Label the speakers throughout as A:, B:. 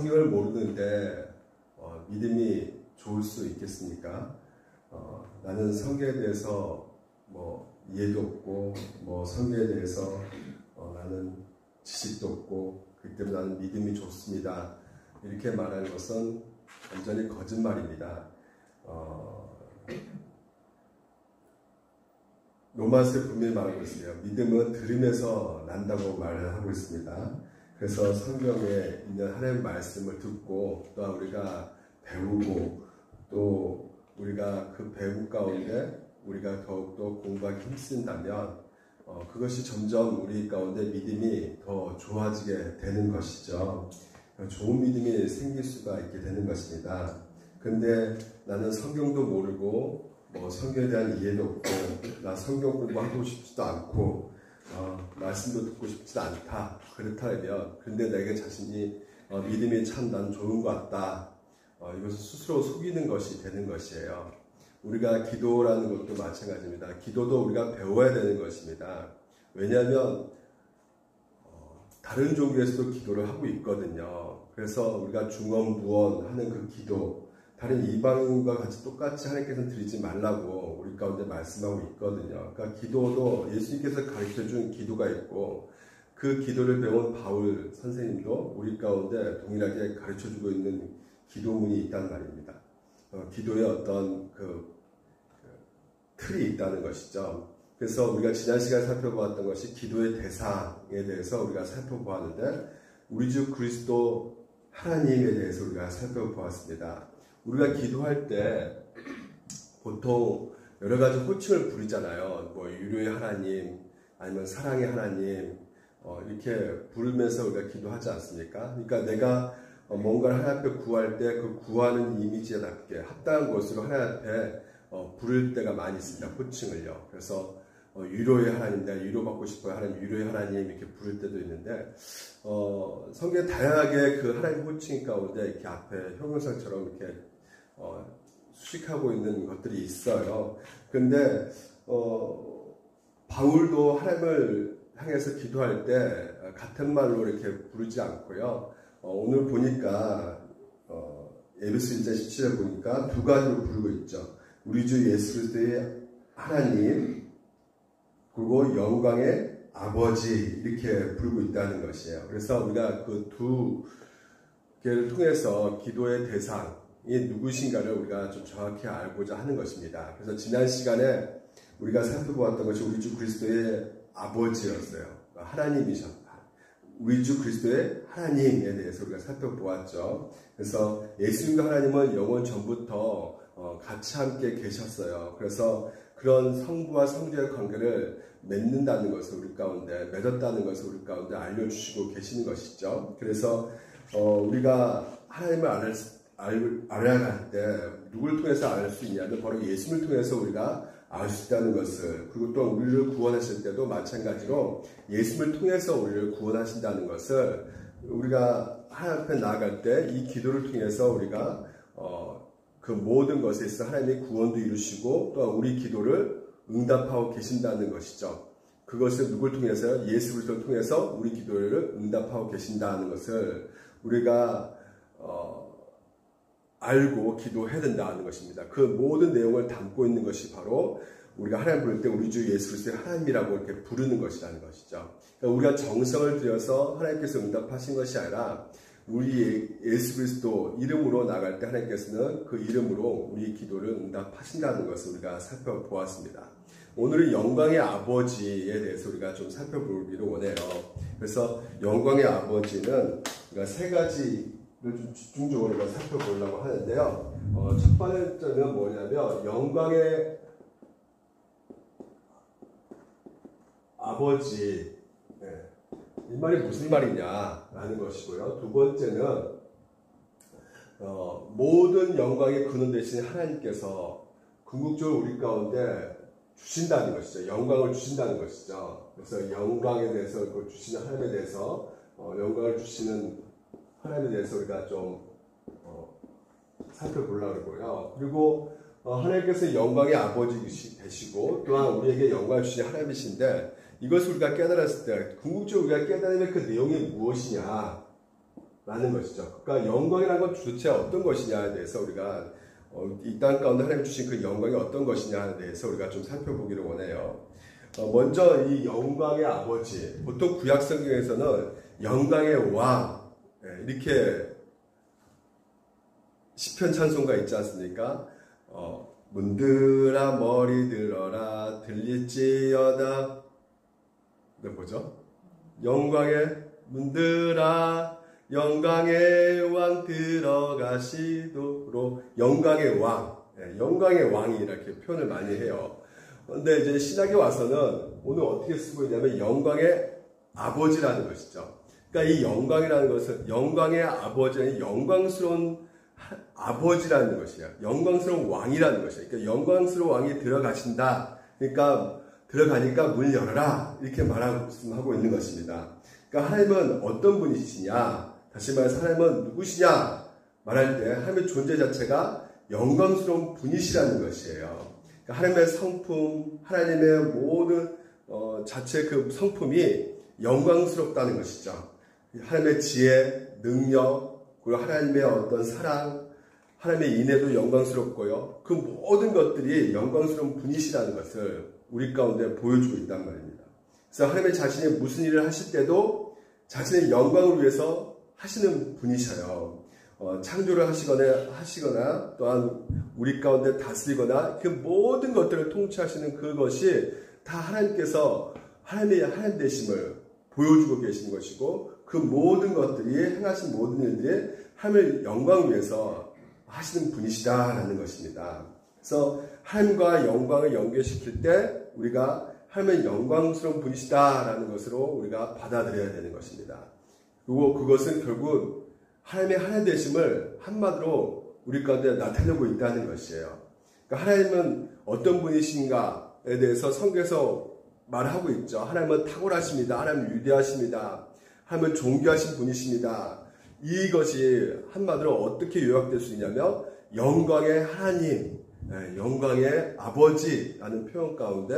A: 성경을 모르는데 믿음이 좋을 수 있겠습니까? 나는 성경에 대해서 이해도 없고 성경에 대해서 나는 지식도 없고 그렇기 때문에 나는 믿음이 좋습니다. 이렇게 말하는 것은 완전히 거짓말입니다. 로마서에 분명히 말하고 있어요. 믿음은 들음에서 난다고 말을 하고 있습니다. 그래서 성경에 있는 하나님의 말씀을 듣고 또한 우리가 배우고 또 우리가 그 배움 가운데 우리가 더욱더 공부하기 힘쓴다면 그것이 점점 우리 가운데 믿음이 더 좋아지게 되는 것이죠. 좋은 믿음이 생길 수가 있게 되는 것입니다. 근데 나는 성경도 모르고 성경에 대한 이해도 없고 나 성경 공부하고 싶지도 않고 말씀도 듣고 싶지도 않다. 그렇다면 그런데 내게 자신이 믿음이 참 난 좋은 것 같다. 이것을 스스로 속이는 것이 되는 것이에요. 우리가 기도라는 것도 마찬가지입니다. 기도도 우리가 배워야 되는 것입니다. 왜냐하면 다른 종교에서도 기도를 하고 있거든요. 그래서 우리가 중언부언하는 그 기도, 다른 이방인과 같이 똑같이 하나님께서는 드리지 말라고 우리 가운데 말씀하고 있거든요. 그러니까 기도도 예수님께서 가르쳐준 기도가 있고 그 기도를 배운 바울 선생님도 우리 가운데 동일하게 가르쳐주고 있는 기도문이 있단 말입니다. 기도에 어떤 틀이 있다는 것이죠. 그래서 우리가 지난 시간에 살펴보았던 것이 기도의 대상에 대해서 우리가 살펴보았는데 우리 주 그리스도 하나님에 대해서 우리가 살펴보았습니다. 우리가 기도할 때 보통 여러 가지 호칭을 부르잖아요. 유료의 하나님, 아니면 사랑의 하나님, 이렇게 부르면서 우리가 기도하지 않습니까? 그러니까 내가 뭔가를 하나님 앞에 구할 때 그 구하는 이미지답게 합당한 것으로 하나님 앞에 부를 때가 많이 있습니다. 호칭을요. 그래서 유료의 하나님, 내가 유료받고 싶어요. 하나님, 유료의 하나님 이렇게 부를 때도 있는데 성경에 다양하게 그 하나님 호칭 가운데 이렇게 앞에 형용사처럼 이렇게 수식하고 있는 것들이 있어요. 그런데 바울도 하나님을 향해서 기도할 때 같은 말로 이렇게 부르지 않고요. 오늘 보니까 에베소 1장 17절 보니까 두 가지로 부르고 있죠. 우리 주 예수 그리스도의 하나님 그리고 영광의 아버지 이렇게 부르고 있다는 것이에요. 그래서 우리가 그 두 개를 통해서 기도의 대상이 누구신가를 우리가 좀 정확히 알고자 하는 것입니다. 그래서 지난 시간에 우리가 살펴보았던 것이 우리 주 그리스도의 아버지였어요. 하나님이셨다. 우리 주 그리스도의 하나님에 대해서 우리가 살펴보았죠. 그래서 예수님과 하나님은 영원 전부터 같이 함께 계셨어요. 그래서 그런 성부와 성자의 관계를 맺는다는 것을 우리 가운데, 맺었다는 것을 우리 가운데 알려주시고 계시는 것이죠. 그래서 우리가 하나님을 알아야 할 때 누굴 통해서 알 수 있냐면 바로 예수님을 통해서 우리가 알 수 있다는 것을, 그리고 또 우리를 구원하실 때도 마찬가지로 예수님을 통해서 우리를 구원하신다는 것을 우리가 하나님 앞에 나아갈 때 이 기도를 통해서 우리가 그 모든 것에 있어서 하나님의 구원도 이루시고 또 우리 기도를 응답하고 계신다는 것이죠. 그것을 누굴 통해서요? 예수 그리스도를 통해서 우리 기도를 응답하고 계신다는 것을 우리가 알고 기도해야 된다는 것입니다. 그 모든 내용을 담고 있는 것이 바로 우리가 하나님 부를 때 우리 주 예수 그리스도의 하나님이라고 이렇게 부르는 것이라는 것이죠. 그러니까 우리가 정성을 들여서 하나님께서 응답하신 것이 아니라 우리 예수 그리스도 이름으로 나갈 때 하나님께서는 그 이름으로 우리 기도를 응답하신다는 것을 우리가 살펴보았습니다. 오늘은 영광의 아버지에 대해서 우리가 좀 살펴보기를 원해요. 그래서 영광의 아버지는 우리가 세 가지를 좀 집중적으로 우리가 살펴보려고 하는데요. 첫 번째는 뭐냐면 영광의 아버지, 이 말이 무슨 말이냐라는 것이고요. 두 번째는 모든 영광의 근원 되신 하나님께서 궁극적으로 우리 가운데 주신다는 것이죠. 영광을 주신다는 것이죠. 그래서 영광에 대해서 그걸 주시는 하나님에 대해서 영광을 주시는 하나님에 대해서 우리가 좀 살펴보려고 하고요. 그리고 하나님께서 영광의 아버지 되시고 또한 우리에게 영광을 주시는 하나님이신데 이것을 우리가 깨달았을 때 궁극적으로 우리가 깨달으면 그 내용이 무엇이냐, 라는 것이죠. 그러니까 영광이라는 건 도대체 어떤 것이냐에 대해서 우리가 이 땅 가운데 하나님 주신 그 영광이 어떤 것이냐에 대해서 우리가 좀 살펴보기를 원해요. 먼저 이 영광의 아버지, 보통 구약 성경에서는 영광의 왕 이렇게 시편 찬송가 있지 않습니까? 문들아 머리 들어라 들릴지어다. 네, 뭐죠? 영광의 문들아 영광의 왕 들어가시도록. 영광의 왕, 영광의 왕이 이렇게 표현을 많이 해요. 근데 이제 신학에 와서는 오늘 어떻게 쓰고 있냐면 영광의 아버지라는 것이죠. 그러니까 이 영광이라는 것은 영광의 아버지는 영광스러운 아버지라는 것이야. 영광스러운 왕이라는 것이야. 그러니까 영광스러운 왕이 들어가신다. 그러니까 들어가니까 문 열어라. 이렇게 말하고 있는 것입니다. 그러니까 하나님은 어떤 분이시냐? 다시 말해서 하나님은 누구시냐? 말할 때 하나님의 존재 자체가 영광스러운 분이시라는 것이에요. 그러니까 하나님의 성품, 하나님의 모든 자체 그 성품이 영광스럽다는 것이죠. 하나님의 지혜, 능력, 그리고 하나님의 어떤 사랑, 하나님의 인애도 영광스럽고요. 그 모든 것들이 영광스러운 분이시라는 것을 우리 가운데 보여주고 있단 말입니다. 그래서 하나님의 자신이 무슨 일을 하실 때도 자신의 영광을 위해서 하시는 분이셔요. 창조를 하시거나 또한 우리 가운데 다스리거나 그 모든 것들을 통치하시는 그것이 다 하나님께서 하나님의 하나님 되심을 보여주고 계신 것이고 그 모든 것들이 행하신 모든 일들이 하나님의 영광을 위해서 하시는 분이시다라는 것입니다. 그래서 하나님과 영광을 연결시킬 때 우리가 하나님의 영광스러운 분이시다라는 것으로 우리가 받아들여야 되는 것입니다. 그리고 그것은 결국 하나님의 하나님 되심을 한마디로 우리 가운데 나타내고 있다는 것이에요. 그러니까 하나님은 어떤 분이신가에 대해서 성경에서 말하고 있죠. 하나님은 탁월하십니다. 하나님은 위대하십니다. 하나님은 존귀하신 분이십니다. 이것이 한마디로 어떻게 요약될 수 있냐면 영광의 하나님, 영광의 아버지라는 표현 가운데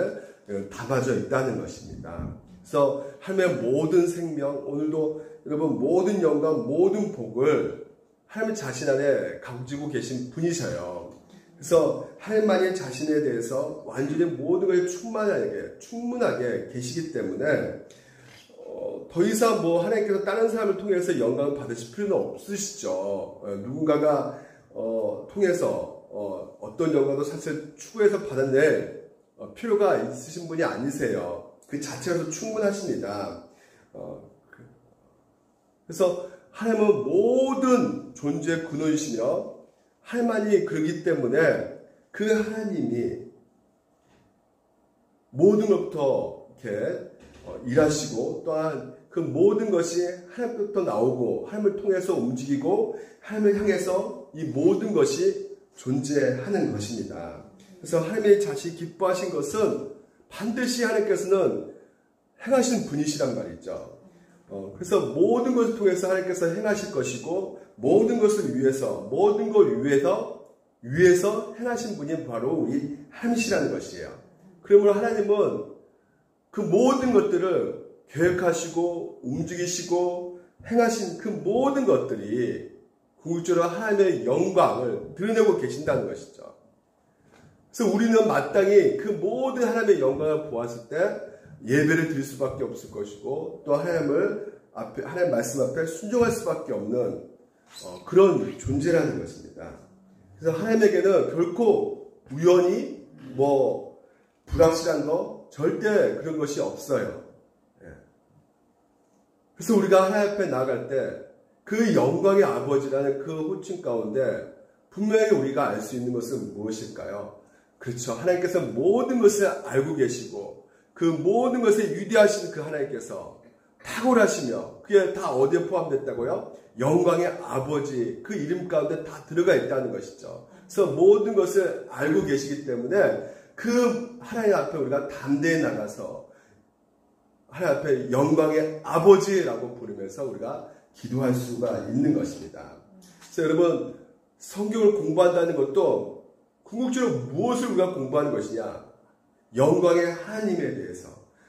A: 담아져 있다는 것입니다. 그래서 하나님의 모든 생명, 오늘도 여러분 모든 영광, 모든 복을 하나님 자신 안에 가지고 계신 분이셔요. 그래서 하나님만이 자신에 대해서 완전히 모든 것에 충분하게 계시기 때문에 더 이상 하나님께서 다른 사람을 통해서 영광을 받으실 필요는 없으시죠. 누군가가 통해서 어떤 영광도 사실 추구해서 받아낼 필요가 있으신 분이 아니세요. 그 자체로서 충분하십니다. 그래서 하나님은 모든 존재의 근원이시며 하나님만이 그러기 때문에 그 하나님이 모든 것부터 이렇게 일하시고 또한 그 모든 것이 하나님부터 나오고 하나님을 통해서 움직이고 하나님을 향해서 이 모든 것이 존재하는 것입니다. 그래서 하나님의 자신이 기뻐하신 것은 반드시 하나님께서는 행하신 분이시란 말이죠. 그래서 모든 것을 통해서 하나님께서 행하실 것이고 모든 것을 위해서 모든 걸 위해서 행하신 분이 바로 우리 하나님이시라는 것이에요. 그러므로 하나님은 그 모든 것들을 계획하시고 움직이시고 행하신 그 모든 것들이 궁극적으로 하나님의 영광을 드러내고 계신다는 것이죠. 그래서 우리는 마땅히 그 모든 하나님의 영광을 보았을 때 예배를 드릴 수밖에 없을 것이고 또 하나님 말씀 앞에 순종할 수밖에 없는 그런 존재라는 것입니다. 그래서 하나님에게는 결코 우연히 불확실한 거 절대 그런 것이 없어요. 그래서 우리가 하나님 앞에 나아갈 때 그 영광의 아버지라는 그 호칭 가운데 분명히 우리가 알 수 있는 것은 무엇일까요? 그렇죠. 하나님께서 모든 것을 알고 계시고 그 모든 것을 위대하신 그 하나님께서 탁월하시며 그게 다 어디에 포함됐다고요? 영광의 아버지 그 이름 가운데 다 들어가 있다는 것이죠. 그래서 모든 것을 알고 계시기 때문에 그 하나님 앞에 우리가 담대히 나가서 하나님 앞에 영광의 아버지라고 부르면서 우리가 기도할 수가 있는 것입니다. 그래서 여러분 성경을 공부한다는 것도 궁극적으로 무엇을 우리가 공부하는 것이냐? 영광의 하나님에 대해서.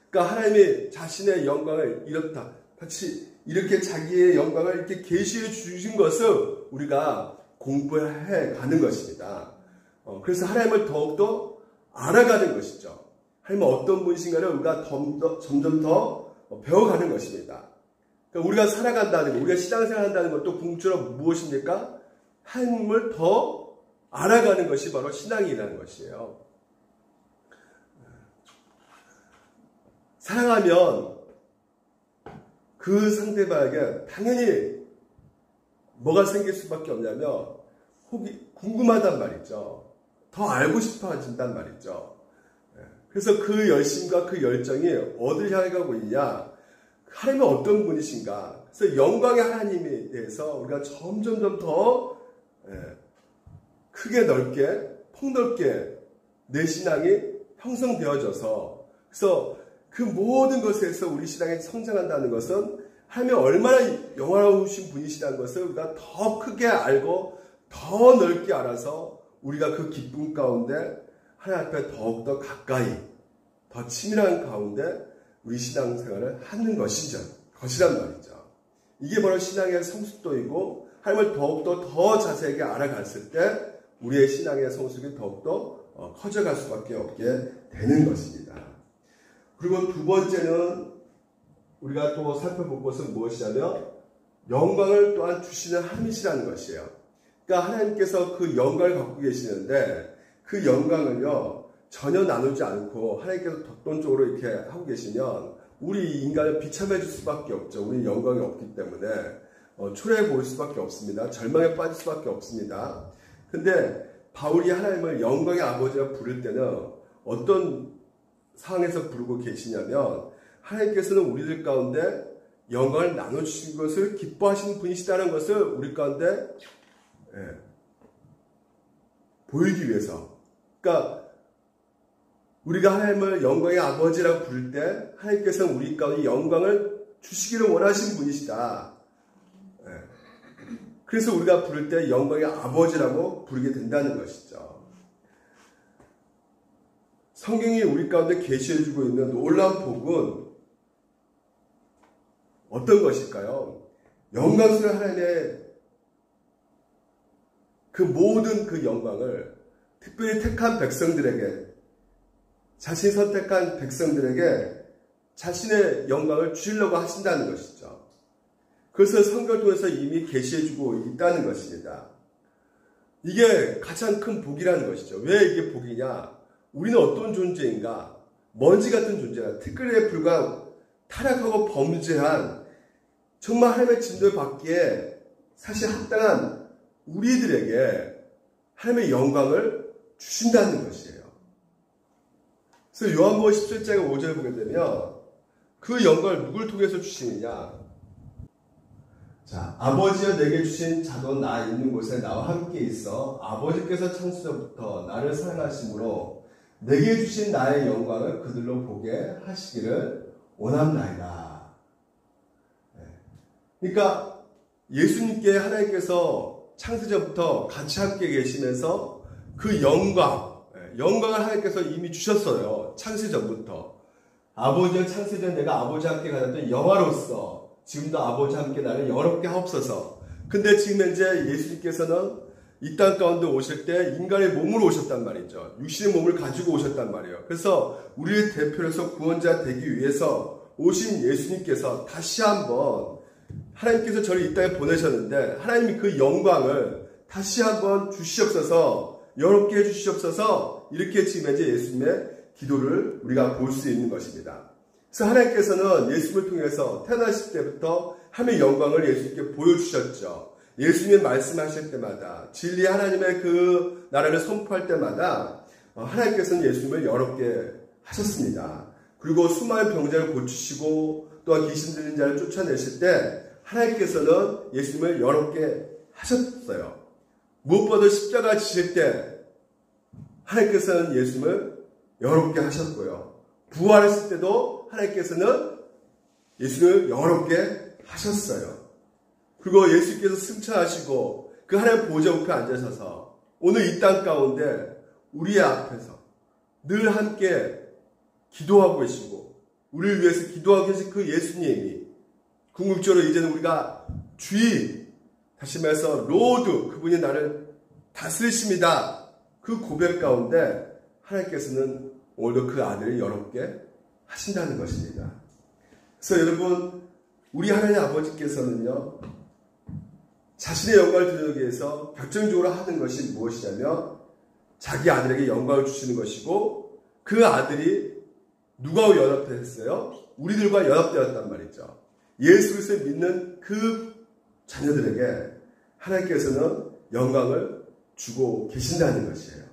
A: 그러니까 하나님이 자신의 영광을 이렇다. 같이 이렇게 자기의 영광을 이렇게 계시해 주신 것을 우리가 공부해 가는 것입니다. 그래서 하나님을 더욱더 알아가는 것이죠. 하나님은 어떤 분이신가를 우리가 점점 더 배워가는 것입니다. 그러니까 우리가 살아간다는 것, 우리가 신앙생활 한다는 것도 궁극적으로 무엇입니까? 하나님을 더 알아가는 것이 바로 신앙이라는 것이에요. 사랑하면 그 상대방에게 당연히 뭐가 생길 수밖에 없냐면 혹이 궁금하단 말이죠. 더 알고 싶어진단 말이죠. 그래서 그 열심과 그 열정이 어디를 향해 가고 있냐? 하나님은 어떤 분이신가? 그래서 영광의 하나님에 대해서 우리가 점점 더 크게 넓게 폭넓게 내 신앙이 형성되어져서 그래서 그 모든 것에서 우리 신앙이 성장한다는 것은 하나님이 얼마나 영화로우신 분이시라는 것을 우리가 더 크게 알고 더 넓게 알아서 우리가 그 기쁨 가운데 하나님 앞에 더욱더 가까이 더 치밀한 가운데 우리 신앙생활을 하는 것이란 말이죠. 이게 바로 신앙의 성숙도이고 하나님을 더욱더 더 자세하게 알아갔을 때 우리의 신앙의 성숙이 더욱더 커져갈 수밖에 없게 되는 것입니다. 그리고 두 번째는 우리가 또 살펴볼 것은 무엇이냐면 영광을 또한 주시는 하나님이시라는 것이에요. 그러니까 하나님께서 그 영광을 갖고 계시는데 그 영광을요 전혀 나누지 않고 하나님께서 덕론적으로 이렇게 하고 계시면 우리 인간을 비참해 줄 수밖에 없죠. 우리는 영광이 없기 때문에 초라해 보일 수밖에 없습니다. 절망에 빠질 수밖에 없습니다. 근데 바울이 하나님을 영광의 아버지라 부를 때는 어떤 상황에서 부르고 계시냐면 하나님께서는 우리들 가운데 영광을 나눠주신 것을 기뻐하시는 분이시다는 것을 우리 가운데 보이기 위해서. 그러니까 우리가 하나님을 영광의 아버지라고 부를 때 하나님께서는 우리 가운데 영광을 주시기를 원하시는 분이시다. 그래서 우리가 부를 때 영광의 아버지라고 부르게 된다는 것이죠. 성경이 우리 가운데 계시해주고 있는 놀라운 복은 어떤 것일까요? 영광스러운 하나님의 그 모든 그 영광을 특별히 택한 백성들에게 자신이 선택한 백성들에게 자신의 영광을 주시려고 하신다는 것이죠. 그것을 성경을 통해서 이미 계시해주고 있다는 것입니다. 이게 가장 큰 복이라는 것이죠. 왜 이게 복이냐? 우리는 어떤 존재인가? 먼지 같은 존재라 티끌에 불과한 타락하고 범죄한 정말 하나님의 진노를 받기에 사실 합당한 우리들에게 하나님의 영광을 주신다는 것이에요. 그래서 요한복음 17장 5절을 보게 되면 그 영광을 누굴 통해서 주시느냐? 자, 아버지여 내게 주신 자도 나 있는 곳에 나와 함께 있어 아버지께서 창세전부터 나를 사랑하심으로 내게 주신 나의 영광을 그들로 보게 하시기를 원합나이다. 그러니까 예수님께 하나님께서 창세전부터 같이 함께 계시면서 그 영광을 하나님께서 이미 주셨어요. 창세전부터. 아버지여 창세전 내가 아버지와 함께 가졌던 영화로서 지금도 아버지와 함께 나를 영화롭게 하옵소서. 근데 지금 현재 예수님께서는 이 땅 가운데 오실 때 인간의 몸으로 오셨단 말이죠. 육신의 몸을 가지고 오셨단 말이에요. 그래서 우리의 대표로서 구원자 되기 위해서 오신 예수님께서 다시 한번 하나님께서 저를 이 땅에 보내셨는데 하나님이 그 영광을 다시 한번 주시옵소서, 영롭게 해주시옵소서, 이렇게 지금 현재 예수님의 기도를 우리가 볼 수 있는 것입니다. 그래서 하나님께서는 예수님을 통해서 태어나실 때부터 하나님의 영광을 예수님께 보여주셨죠. 예수님이 말씀하실 때마다 진리 하나님의 그 나라를 선포할 때마다 하나님께서는 예수님을 영롭게 하셨습니다. 그리고 수많은 병자를 고치시고 또한 귀신 들린 자를 쫓아내실 때 하나님께서는 예수님을 영롭게 하셨어요. 무엇보다 십자가 지실 때 하나님께서는 예수님을 영롭게 하셨고요. 부활했을 때도 하나님께서는 예수님을 영롭게 하셨어요. 그리고 예수께서 승천하시고 그 하나님 보좌 우편에 앉으셔서 오늘 이 땅 가운데 우리의 앞에서 늘 함께 기도하고 계시고 우리를 위해서 기도하고 계신 그 예수님이 궁극적으로 이제는 우리가 주인, 다시 말해서 로드, 그분이 나를 다스리십니다. 그 고백 가운데 하나님께서는 오늘도 그 아들을 여롭게 하신다는 것입니다. 그래서 여러분, 우리 하나님 아버지께서는요, 자신의 영광을 드러내기 위해서 결정적으로 하는 것이 무엇이냐면 자기 아들에게 영광을 주시는 것이고, 그 아들이 누구와 연합했어요? 우리들과 연합되었단 말이죠. 예수 그리스도를 믿는 그 자녀들에게 하나님께서는 영광을 주고 계신다는 것이에요.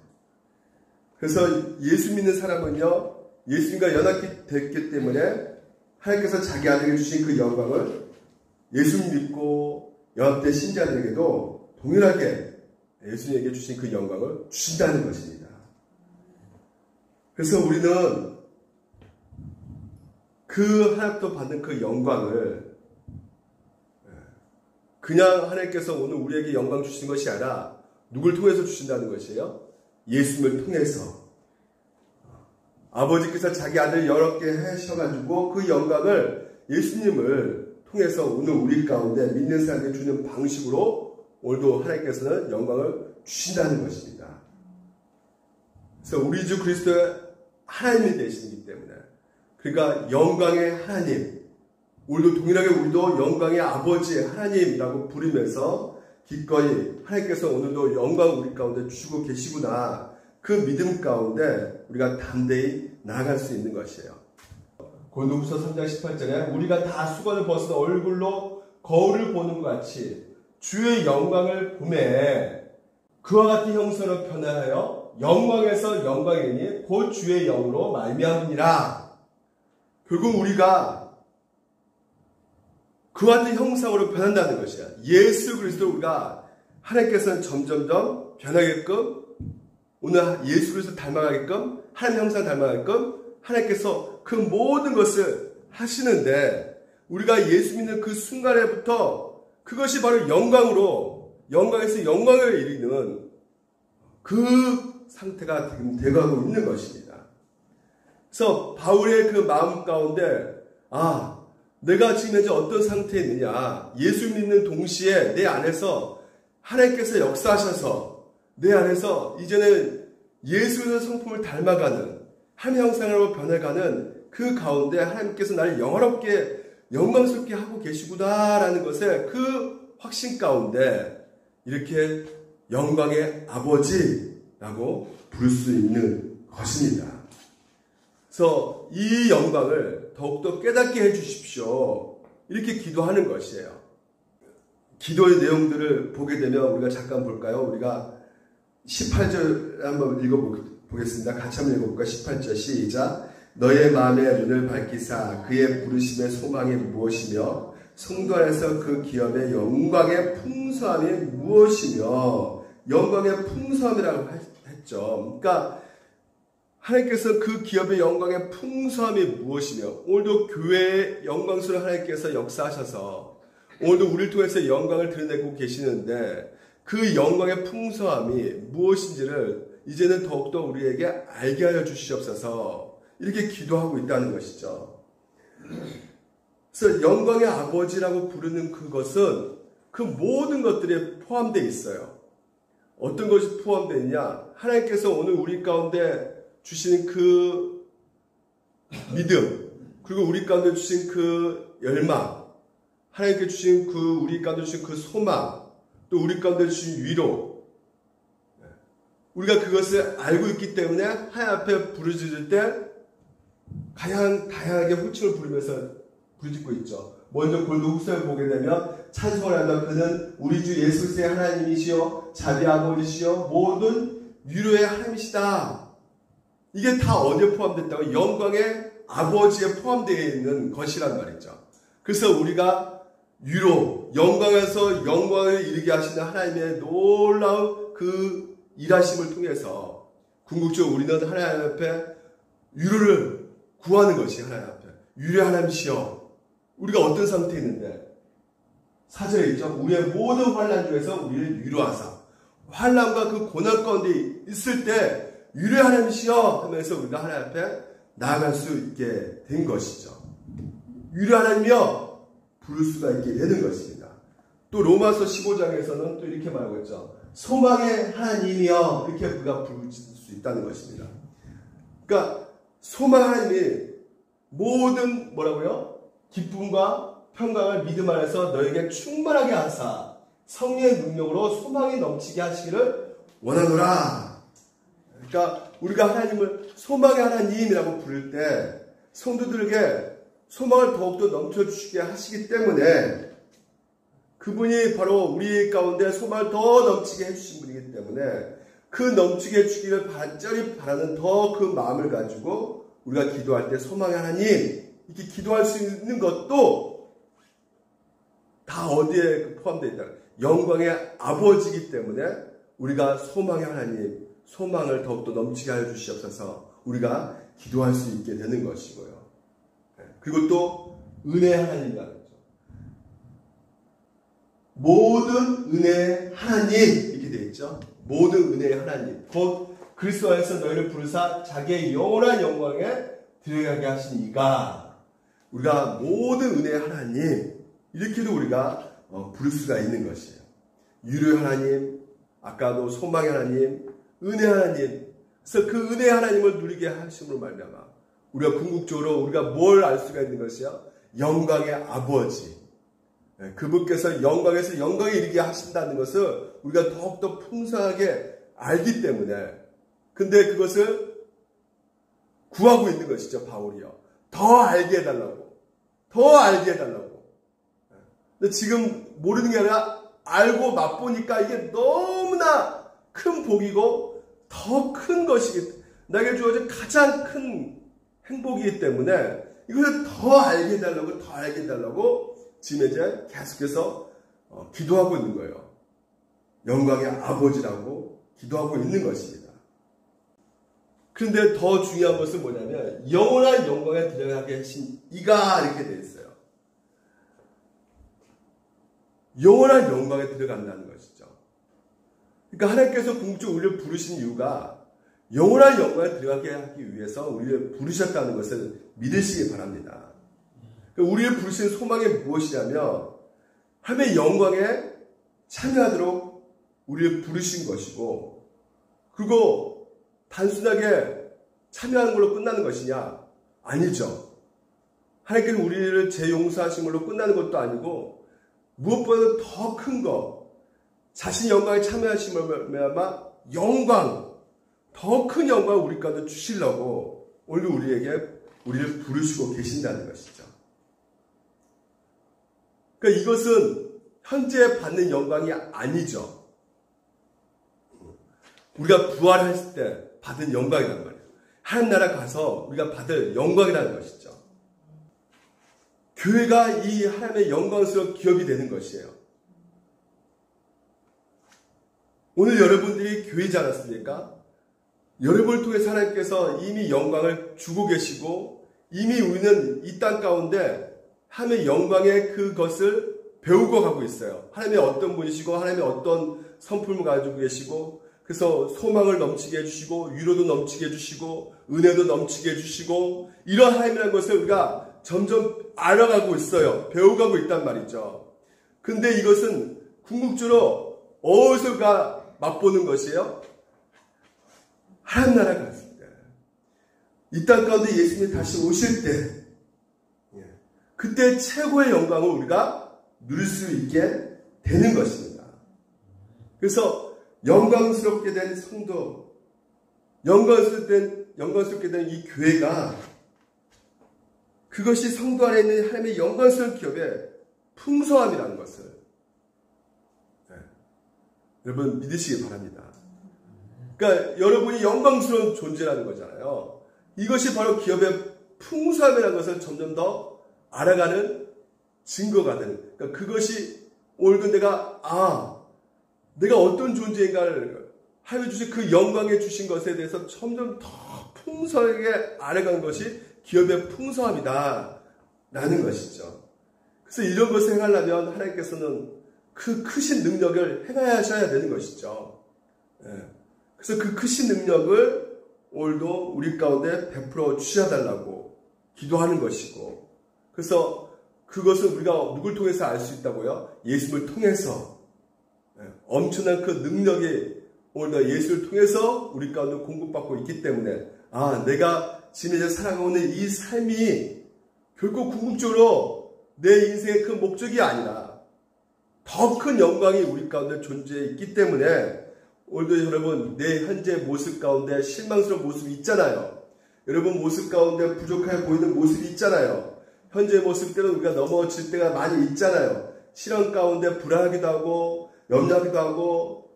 A: 그래서 예수 믿는 사람은요, 예수님과 연합됐기 때문에 하나님께서 자기 아들에게 주신 그 영광을 예수 믿고 연합된 신자들에게도 동일하게 예수님에게 주신 그 영광을 주신다는 것입니다. 그래서 우리는 그 하나님도 받는 그 영광을 그냥 하나님께서 오늘 우리에게 영광 주신 것이 아니라 누굴 통해서 주신다는 것이에요? 예수님을 통해서. 아버지께서 자기 아들을 여롭게 하셔가지고 그 영광을 예수님을 통해서 오늘 우리 가운데 믿는 사람에게 주는 방식으로 오늘도 하나님께서는 영광을 주신다는 것입니다. 그래서 우리 주 그리스도의 하나님이 되시기 때문에, 그러니까 영광의 하나님, 오늘도 동일하게 우리도 영광의 아버지 하나님이라고 부르면서 기꺼이 하나님께서 오늘도 영광 우리 가운데 주시고 계시구나, 그 믿음 가운데 우리가 담대히 나아갈 수 있는 것이에요. 고린도후서 3장 18절에 우리가 다 수건을 벗어 얼굴로 거울을 보는 것 같이 주의 영광을 보매 그와 같은 형상으로 변화하여 영광에서 영광이니 곧 주의 영으로 말미암으니라. 결국 우리가 그와 같은 형상으로 변한다는 것이야. 예수 그리스도 우리가 하나님께서는 점점점 변하게끔, 오늘 예수 그리스도 닮아가게끔, 하나님 형상 닮아가게끔 하나님께서 그 모든 것을 하시는데, 우리가 예수 믿는 그 순간에부터 그것이 바로 영광으로, 영광에서 영광을 이루는 그 상태가 지금 되어가고 있는 것입니다. 그래서 바울의 그 마음 가운데, 내가 지금 현재 어떤 상태에 있느냐, 예수 믿는 동시에 내 안에서 하나님께서 역사하셔서 내 안에서 이제는 예수의 성품을 닮아가는 하나님 형상으로 변해가는 그 가운데 하나님께서 나를 영화롭게 영광스럽게 하고 계시구나라는 것에 그 확신 가운데 이렇게 영광의 아버지라고 부를 수 있는 것입니다. 그래서 이 영광을 더욱더 깨닫게 해주십시오. 이렇게 기도하는 것이에요. 기도의 내용들을 보게 되면 우리가 잠깐 볼까요? 우리가 18절 한번 읽어보겠습니다. 같이 한번 읽어볼까요? 18절 시작. 너의 마음의 눈을 밝히사 그의 부르심의 소망이 무엇이며 성도 안에서 그 기업의 영광의 풍성함이 무엇이며, 영광의 풍성함이라고 했죠. 그러니까 하나님께서 그 기업의 영광의 풍성함이 무엇이며, 오늘도 교회의 영광스러운 하나님께서 역사하셔서 오늘도 우리를 통해서 영광을 드러내고 계시는데 그 영광의 풍성함이 무엇인지를 이제는 더욱더 우리에게 알게 하여 주시옵소서, 이렇게 기도하고 있다는 것이죠. 그래서 영광의 아버지라고 부르는 그것은 그 모든 것들이 포함되어 있어요. 어떤 것이 포함되어 있냐? 하나님께서 오늘 우리 가운데 주신 그 믿음, 그리고 우리 가운데 주신 그 열망, 하나님께 주신 그 우리 가운데 주신 그 소망, 또 우리 가운데 주신 위로, 우리가 그것을 알고 있기 때문에 하나님 앞에 부르짖을 때 가장 다양하게 호칭을 부르면서 부르짖고 있죠. 먼저 고린도후서에 보게 되면 찬송을 한다. 그는 우리 주 예수 그리스도의 하나님이시요 자비 아버지시요 모든 위로의 하나님이시다. 이게 다 어디에 포함됐다고? 영광의 아버지에 포함되어 있는 것이란 말이죠. 그래서 우리가 위로, 영광에서 영광을 이루게 하시는 하나님의 놀라운 그 일하심을 통해서 궁극적으로 우리는 하나님 앞에 위로를 구하는 것이 하나님 앞에. 위로의 하나님이시여. 우리가 어떤 상태에 있는데? 4절에 있죠. 우리의 모든 환난 중에서 우리를 위로하사. 환난과 그 고난 가운데 있을 때 위로의 하나님이시여 하면서 우리가 하나님 앞에 나아갈 수 있게 된 것이죠. 위로의 하나님이여, 부를 수가 있게 되는 것입니다. 또 로마서 15장에서는 또 이렇게 말하고 있죠. 소망의 하나님이여, 이렇게 우리가 부를 수 있다는 것입니다. 그러니까 소망 하나님이 모든 뭐라고요? 기쁨과 평강을 믿음 안에서 너에게 충만하게 하사 성령의 능력으로 소망이 넘치게 하시기를 원하노라. 그러니까 우리가 하나님을 소망의 하나님이라고 부를 때 성도들에게 소망을 더욱더 넘쳐주시게 하시기 때문에, 그분이 바로 우리 가운데 소망을 더 넘치게 해주신 분이기 때문에 그 넘치게 해주기를 간절히 바라는 더 그 마음을 가지고 우리가 기도할 때 소망의 하나님 이렇게 기도할 수 있는 것도 다 어디에 포함되어 있다? 영광의 아버지이기 때문에 우리가 소망의 하나님, 소망을 더욱더 넘치게 하여 주시옵소서 우리가 기도할 수 있게 되는 것이고요. 그리고 또 은혜의 하나님이라는 거죠. 모든 은혜의 하나님 이렇게 되어 있죠. 모든 은혜의 하나님 곧 그리스도 안에서 너희를 부르사 자기의 영원한 영광에 들어가게 하신 이가, 우리가 모든 은혜의 하나님 이렇게도 우리가 부를 수가 있는 것이에요. 유료의 하나님, 아까도 소망의 하나님, 은혜 하나님. 그래서 그 은혜 하나님을 누리게 하심으로 말미암아 우리가 궁극적으로 우리가 뭘 알 수가 있는 것이요? 영광의 아버지. 그분께서 영광에서 영광에 이르게 하신다는 것을 우리가 더욱더 풍성하게 알기 때문에, 근데 그것을 구하고 있는 것이죠, 바울이요. 더 알게 해달라고. 더 알게 해달라고. 근데 지금 모르는 게 아니라 알고 맛보니까 이게 너무나 큰 복이고 더 큰 것이기, 나에게 주어진 가장 큰 행복이기 때문에 이것을 더 알게 해달라고, 더 알게 해달라고 지금 이제 계속해서 기도하고 있는 거예요. 영광의 아버지라고 기도하고 있는 것입니다. 그런데 더 중요한 것은 뭐냐면 영원한 영광에 들어가게 하신 이가 이렇게 되어 있어요. 영원한 영광에 들어간다는 것이죠. 그러니까 하나님께서 궁극적으로 우리를 부르신 이유가 영원한 영광에 들어가게 하기 위해서 우리를 부르셨다는 것을 믿으시기 바랍니다. 우리를 부르신 소망이 무엇이냐면 하나님의 영광에 참여하도록 우리를 부르신 것이고, 그리고 단순하게 참여하는 걸로 끝나는 것이냐? 아니죠. 하나님께서 우리를 재용서하신 걸로 끝나는 것도 아니고 무엇보다 더 큰 것, 자신의 영광에 참여하심을 아마 영광, 더 큰 영광을 우리 가운데 주시려고 오늘 우리를 부르시고 계신다는 것이죠. 그러니까 이것은 현재 받는 영광이 아니죠. 우리가 부활했을 때 받은 영광이란 말이에요. 하나님 나라 가서 우리가 받을 영광이라는 것이죠. 교회가 이 하나님의 영광스러운 기업이 되는 것이에요. 오늘 여러분들이 교회지 않았습니까? 여러분을 통해서 하나님께서 이미 영광을 주고 계시고 이미 우리는 이 땅 가운데 하나님의 영광의 그것을 배우고 가고 있어요. 하나님의 어떤 분이시고 하나님의 어떤 성품을 가지고 계시고, 그래서 소망을 넘치게 해주시고 위로도 넘치게 해주시고 은혜도 넘치게 해주시고, 이런 하나님이라는 것을 우리가 점점 알아가고 있어요. 배워가고 있단 말이죠. 근데 이것은 궁극적으로 어디서가 맛보는 것이에요? 하나님 나라가 갔을 때, 이 땅 가운데 예수님이 다시 오실 때, 그때 최고의 영광을 우리가 누릴 수 있게 되는 것입니다. 그래서 영광스럽게 된 성도, 영광스럽게 된 이 교회가, 그것이 성도 안에 있는 하나님의 영광스러운 기업의 풍성함이라는 것을 여러분 믿으시기 바랍니다. 그러니까 여러분이 영광스러운 존재라는 거잖아요. 이것이 바로 기업의 풍성함이라는 것을 점점 더 알아가는 증거가 되는, 그러니까 그것이 오늘 내가 어떤 존재인가를 하여 주신 그 영광에 주신 것에 대해서 점점 더 풍성하게 알아가는 것이 기업의 풍성함이다 라는 것이죠. 그래서 이런 것을 행하려면 하나님께서는 그 크신 능력을 행하셔야 되는 것이죠. 그래서 그 크신 능력을 오늘도 우리 가운데 베풀어 주셔달라고 기도하는 것이고, 그래서 그것은 우리가 누굴 통해서 알 수 있다고요? 예수를 통해서. 엄청난 그 능력이 오늘 예수를 통해서 우리 가운데 공급받고 있기 때문에 내가 지금 이제 살아가고 있는 이 삶이 결국 궁극적으로 내 인생의 그 목적이 아니라 더 큰 영광이 우리 가운데 존재해 있기 때문에 오늘도 여러분 내 현재 모습 가운데 실망스러운 모습이 있잖아요. 여러분 모습 가운데 부족해 보이는 모습이 있잖아요. 현재 모습 때는 우리가 넘어질 때가 많이 있잖아요. 실현 가운데 불안하기도 하고 염려하기도 하고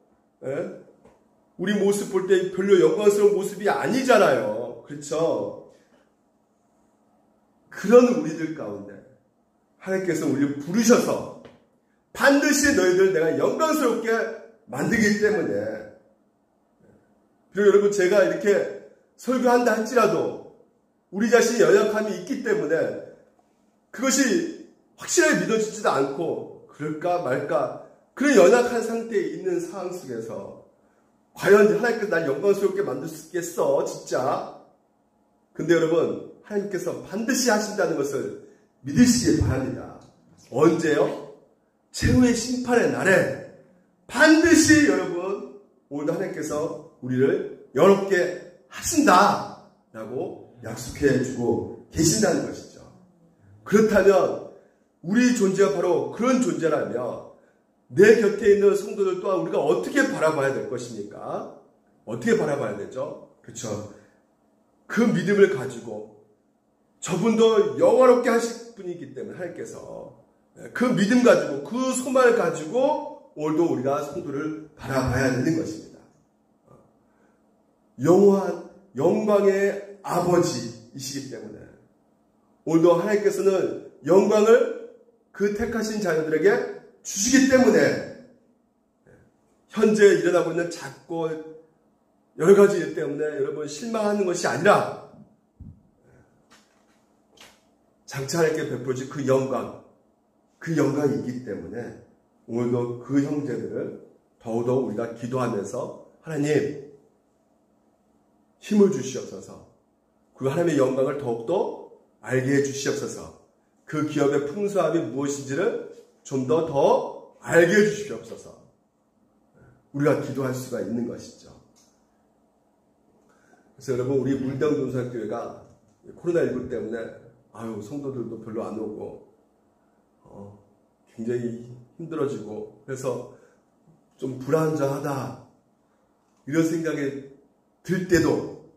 A: 우리 모습 볼 때 별로 영광스러운 모습이 아니잖아요. 그렇죠? 그런 우리들 가운데 하나님께서 우리를 부르셔서 반드시 너희들 내가 영광스럽게 만들기 때문에 비록 여러분 제가 이렇게 설교한다 할지라도 우리 자신이 연약함이 있기 때문에 그것이 확실하게 믿어지지도 않고 그럴까 말까 그런 연약한 상태에 있는 상황 속에서 과연 하나님께서 날 영광스럽게 만들 수 있겠어 진짜. 근데 여러분 하나님께서 반드시 하신다는 것을 믿으시기 바랍니다. 언제요? 최후의 심판의 날에 반드시 여러분 오늘도 하나님께서 우리를 영롭게 하신다라고 약속해 주고 계신다는 것이죠. 그렇다면 우리 존재가 바로 그런 존재라면 내 곁에 있는 성도들 또한 우리가 어떻게 바라봐야 될 것입니까? 어떻게 바라봐야 되죠? 그렇죠. 그 믿음을 가지고 저분도 영화롭게 하실 분이기 때문에 하나님께서 그 믿음 가지고 그 소망을 가지고 오늘도 우리가 성도를 바라봐야 되는 것입니다. 영원한 영광의 아버지이시기 때문에 오늘도 하나님께서는 영광을 그 택하신 자녀들에게 주시기 때문에 현재 일어나고 있는 작고 여러 가지 일 때문에 여러분 실망하는 것이 아니라 장차 하나님께 베풀어진 그 영광이 있기 때문에 오늘도 그 형제들을 더더욱 우리가 기도하면서 하나님 힘을 주시옵소서. 그 하나님의 영광을 더욱더 알게 해주시옵소서. 그 기업의 풍성함이 무엇인지를 좀 더 알게 해주시옵소서. 우리가 기도할 수가 있는 것이죠. 그래서 여러분 우리 물대운동사교회가 코로나19 때문에 성도들도 별로 안 오고 굉장히 힘들어지고 그래서 좀 불안정하다 이런 생각이 들 때도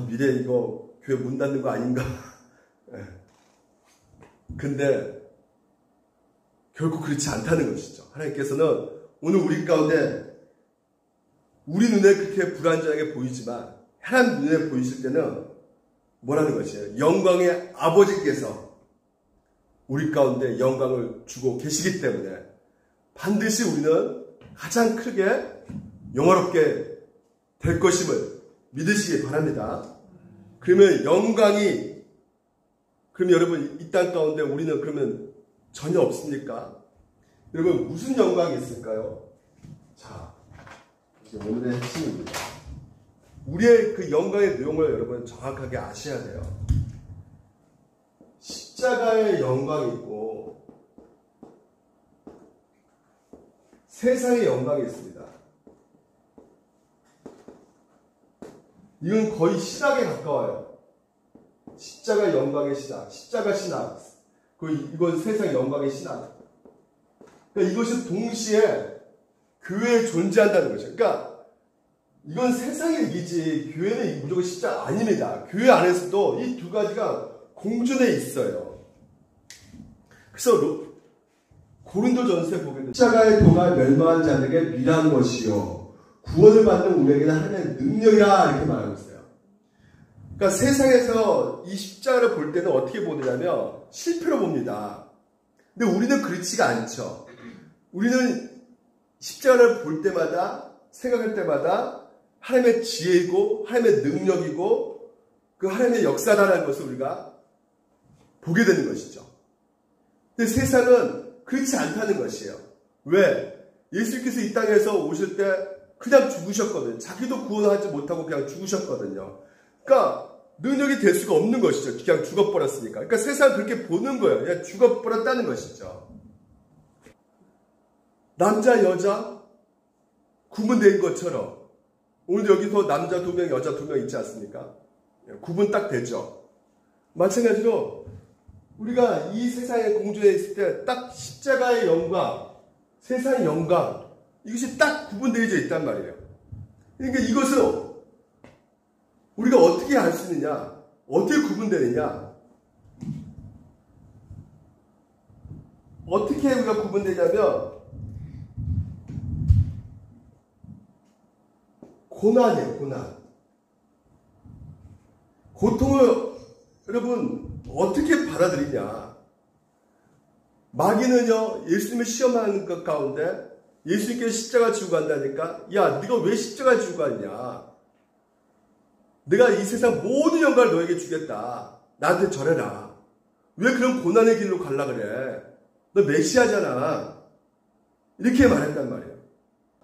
A: 미래 이거 교회 문 닫는 거 아닌가. 근데 결국 그렇지 않다는 것이죠. 하나님께서는 오늘 우리 가운데 우리 눈에 그렇게 불안정하게 보이지만 하나님 눈에 보이실 때는 뭐라는 것이에요? 영광의 아버지께서 우리 가운데 영광을 주고 계시기 때문에 반드시 우리는 가장 크게 영화롭게 될 것임을 믿으시기 바랍니다. 그러면 그러면 여러분 이 땅 가운데 우리는 그러면 전혀 없습니까? 여러분 무슨 영광이 있을까요? 자, 이제 오늘의 핵심입니다. 우리의 그 영광의 내용을 여러분 정확하게 아셔야 돼요. 십자가의 영광이 있고 세상의 영광이 있습니다. 이건 거의 신학에 가까워요. 십자가 영광의 신학, 십자가 신학. 이건 세상 영광의 신학. 그러니까 이것이 동시에 교회에 존재한다는 거죠. 그러니까 이건 세상의 얘기지 교회는 무조건 십자가 아닙니다. 교회 안에서도 이 두 가지가 공존해 있어요. 그래서 고린도전서에 보게 되면 십자가의 도가 멸망한 자들에게 미련한 것이요 구원을 받는 우리에게는 하나님의 능력이라 이렇게 말하고 있어요. 그러니까 세상에서 이 십자가를 볼 때는 어떻게 보느냐면 실패로 봅니다. 근데 우리는 그렇지가 않죠. 우리는 십자가를 볼 때마다 생각할 때마다 하나님의 지혜이고 하나님의 능력이고 그 하나님의 역사라는 것을 우리가 보게 되는 것이죠. 근데 세상은 그렇지 않다는 것이에요. 왜? 예수께서 이 땅에서 오실 때 그냥 죽으셨거든요. 자기도 구원하지 못하고 그냥 죽으셨거든요. 그러니까 능력이 될 수가 없는 것이죠. 그냥 죽어버렸으니까. 그러니까 세상은 그렇게 보는 거예요. 그냥 죽어버렸다는 것이죠. 남자, 여자 구분된 것처럼 오늘 여기서 남자 2명, 여자 2명 있지 않습니까? 구분 딱 되죠. 마찬가지로 우리가 이 세상에 공존해 있을 때 딱 십자가의 영광, 세상의 영광 이것이 딱 구분되어져 있단 말이에요. 그러니까 이것을 우리가 어떻게 알 수 있느냐? 어떻게 구분되느냐? 어떻게 우리가 구분되냐면 고난이에요. 고난. 고통을 여러분 어떻게 받아들이냐? 마귀는요 예수님을 시험하는 것 가운데 예수님께 십자가 지고 간다니까 야 네가 왜 십자가 지고 갔냐? 내가 이 세상 모든 영광을 너에게 주겠다. 나한테 절해라. 왜 그런 고난의 길로 가려 그래? 너 메시아잖아. 이렇게 말했단 말이에요.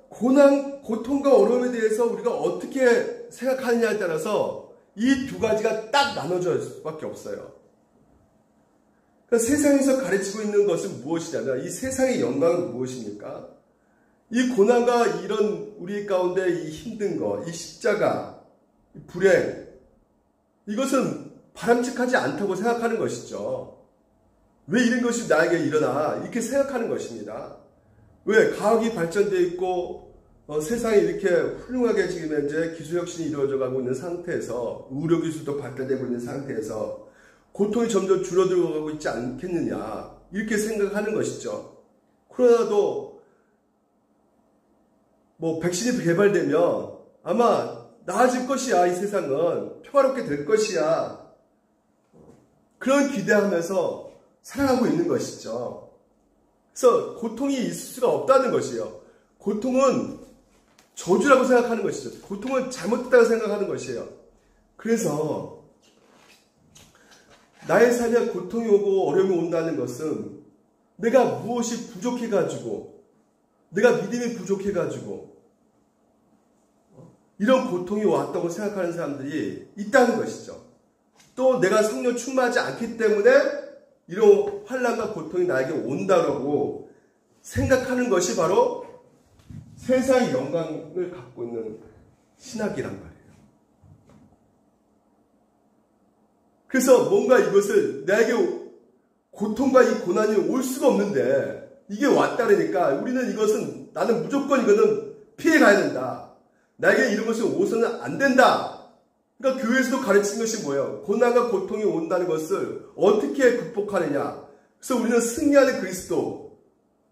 A: 고난, 고통과 어려움에 대해서 우리가 어떻게 생각하느냐에 따라서 이 두 가지가 딱 나눠질 수밖에 없어요. 그러니까 세상에서 가르치고 있는 것은 무엇이냐면 이 세상의 영광은 무엇입니까? 이 고난과 이런 우리 가운데 이 힘든 것, 이 십자가, 이 불행, 이것은 바람직하지 않다고 생각하는 것이죠. 왜 이런 것이 나에게 일어나? 이렇게 생각하는 것입니다. 왜? 과학이 발전되어 있고 세상이 이렇게 훌륭하게 지금 현재 기술혁신이 이루어져 가고 있는 상태에서 의료기술도 발달되고 있는 상태에서 고통이 점점 줄어들어가고 있지 않겠느냐 이렇게 생각하는 것이죠. 코로나도 백신이 개발되면 아마 나아질 것이야. 이 세상은 평화롭게 될 것이야. 그런 기대하면서 살아가고 있는 것이죠. 그래서 고통이 있을 수가 없다는 것이에요. 고통은 저주라고 생각하는 것이죠. 고통은 잘못됐다고 생각하는 것이에요. 그래서 나의 삶에 고통이 오고 어려움이 온다는 것은 내가 무엇이 부족해가지고 내가 믿음이 부족해가지고 이런 고통이 왔다고 생각하는 사람들이 있다는 것이죠. 또 내가 성령 충만하지 않기 때문에 이런 환난과 고통이 나에게 온다고 생각하는 것이 바로 세상의 영광을 갖고 있는 신학이란 말이에요. 그래서 뭔가 이것을 나에게 고통과 이 고난이 올 수가 없는데 이게 왔다 그러니까 우리는 이것은 나는 무조건 이거는 피해 가야 된다. 나에게 이런 것이 오서는 안 된다. 그러니까 교회에서도 가르치는 것이 뭐예요? 고난과 고통이 온다는 것을 어떻게 극복하느냐. 그래서 우리는 승리하는 그리스도,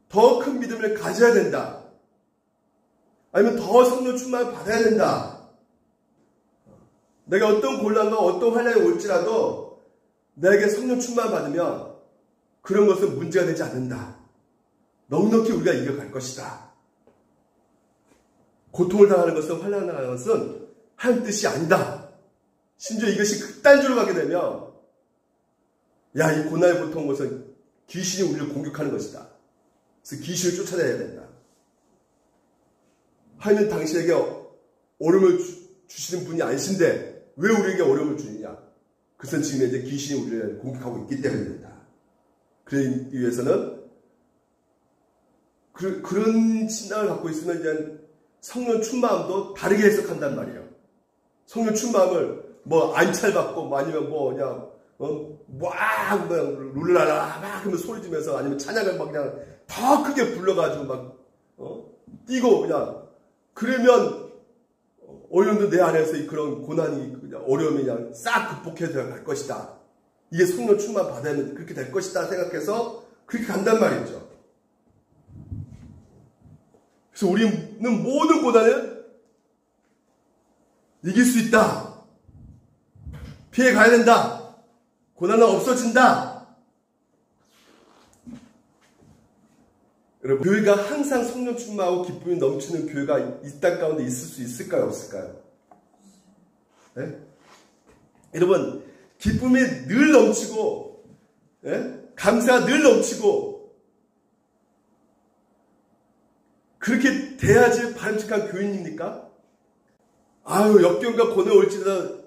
A: 더 큰 믿음을 가져야 된다. 아니면 더 성령 충만을 받아야 된다. 내가 어떤 곤란과 어떤 환난이 올지라도 내게 성령 충만 받으면 그런 것은 문제가 되지 않는다. 넉넉히 우리가 이겨갈 것이다. 고통을 당하는 것은 환난을 당하는 것은 하나님 뜻이 아니다. 심지어 이것이 극단적으로 가게 되면 이 고난의 고통 것은 귀신이 우리를 공격하는 것이다. 그래서 귀신을 쫓아내야 된다. 하나님은 당신에게 어려움을 주시는 분이 아니신데 왜 우리에게 어려움을 주느냐? 그것은 지금 이제 귀신이 우리를 공격하고 있기 때문입니다. 그러기 위해서는 그런 신앙을 갖고 있으면 이제 성령 충만함도 다르게 해석한단 말이에요. 성령 충만함을 안찰받고 아니면 그냥 룰라라 막 하면 소리 지면서 아니면 찬양을 그냥 더 크게 불러가지고 뛰고 그냥 그러면 어려움도 내 안에서 그런 고난이 그냥 어려움이 그냥 싹 극복해서 갈 것이다. 이게 성령 충만 받으면 그렇게 될 것이다 생각해서 그렇게 간단 말이죠. 그래서 우리는 모든 고난을 이길 수 있다. 피해 가야 된다. 고난은 없어진다. 여러분, 교회가 항상 성령 충만하고 기쁨이 넘치는 교회가 이 땅 가운데 있을 수 있을까요? 없을까요? 네? 여러분, 기쁨이 늘 넘치고, 감사가 늘 넘치고, 그렇게 돼야지 바람직한 교인입니까? 역경과 고난 올지라도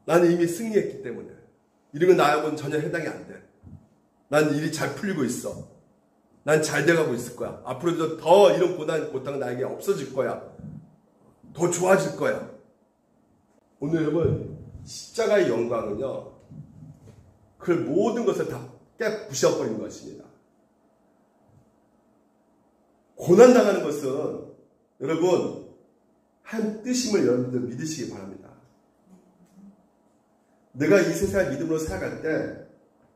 A: 나는 이미 승리했기 때문에. 이러면 나하고는 전혀 해당이 안 돼. 난 일이 잘 풀리고 있어. 난 잘 돼가고 있을 거야. 앞으로도 더 이런 고통 나에게 없어질 거야. 더 좋아질 거야. 오늘 여러분, 십자가의 영광은요, 그 모든 것을 다 깨부셔버린 것입니다. 고난당하는 것은 여러분, 한 뜻임을 여러분들 믿으시기 바랍니다. 내가 이 세상을 믿음으로 살아갈 때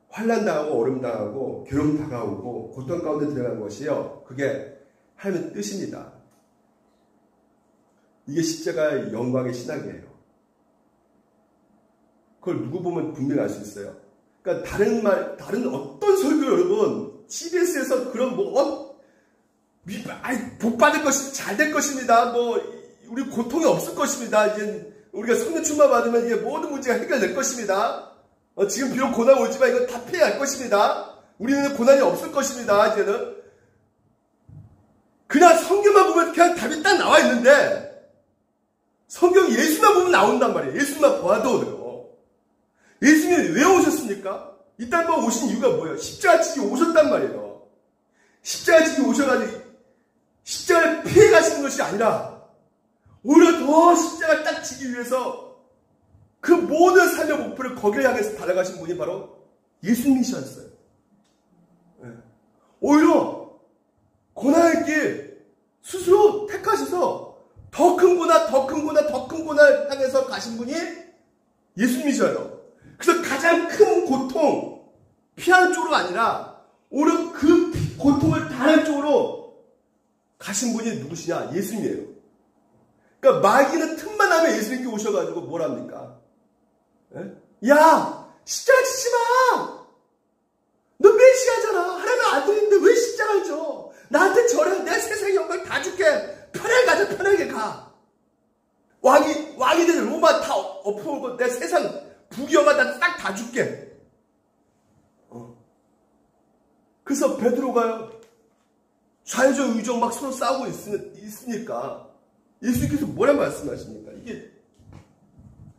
A: 환난당하고 어려움당하고 괴로움 다가오고 고통 가운데 들어간 것이요, 그게 하나님의 뜻입니다. 이게 십자가의 영광의 신학이에요. 그걸 누구 보면 분명히 알 수 있어요. 그러니까 다른 어떤 설교 여러분, CBS에서 그런 복 받을 것이 잘 될 것입니다. 우리 고통이 없을 것입니다. 이제 우리가 성령 충만 받으면 이게 모든 문제가 해결될 것입니다. 지금 비록 고난 오지만 이건 다 피해갈 것입니다. 우리는 고난이 없을 것입니다. 이제는 그냥 성경만 보면 그냥 답이 딱 나와 있는데, 성경 예수만 보면 나온단 말이에요. 예수만 봐도 돼요. 예수님이 왜 오셨습니까? 이 땅에 오신 이유가 뭐예요? 십자가 지기 오셨단 말이에요. 십자가 지기 오셔가지고 십자가를 피해 가시는 것이 아니라 오히려 더 십자가를 딱 지기 위해서 그 모든 삶의 목표를 거기를 향해서 달려가신 분이 바로 예수님이셨어요. 오히려 고난의 길 스스로 택하셔서 더 큰 고난을 향해서 가신 분이 예수님이셔요. 그래서 가장 큰 고통 피하는 쪽으로 아니라 오히려 그 고통을 다른 쪽으로 가신 분이 누구시냐? 예수님이에요. 그러니까 마귀는 틈만 나면 예수님께 오셔가지고 뭘 합니까? 야, 십자가 지지 마! 너 메시아잖아. 하나님의 아들인데 왜 십자가를 져? 나한테 절해. 내 세상의 영광 다 줄게. 편하게 가자. 편하게 가. 왕이들 로마 다 엎어오고 내 세상 부귀영화 다 줄게. 그래서 베드로가요, 좌회전 의정 막 서로 싸우고 있으니까 예수님께서 뭐라 말씀하십니까? 이게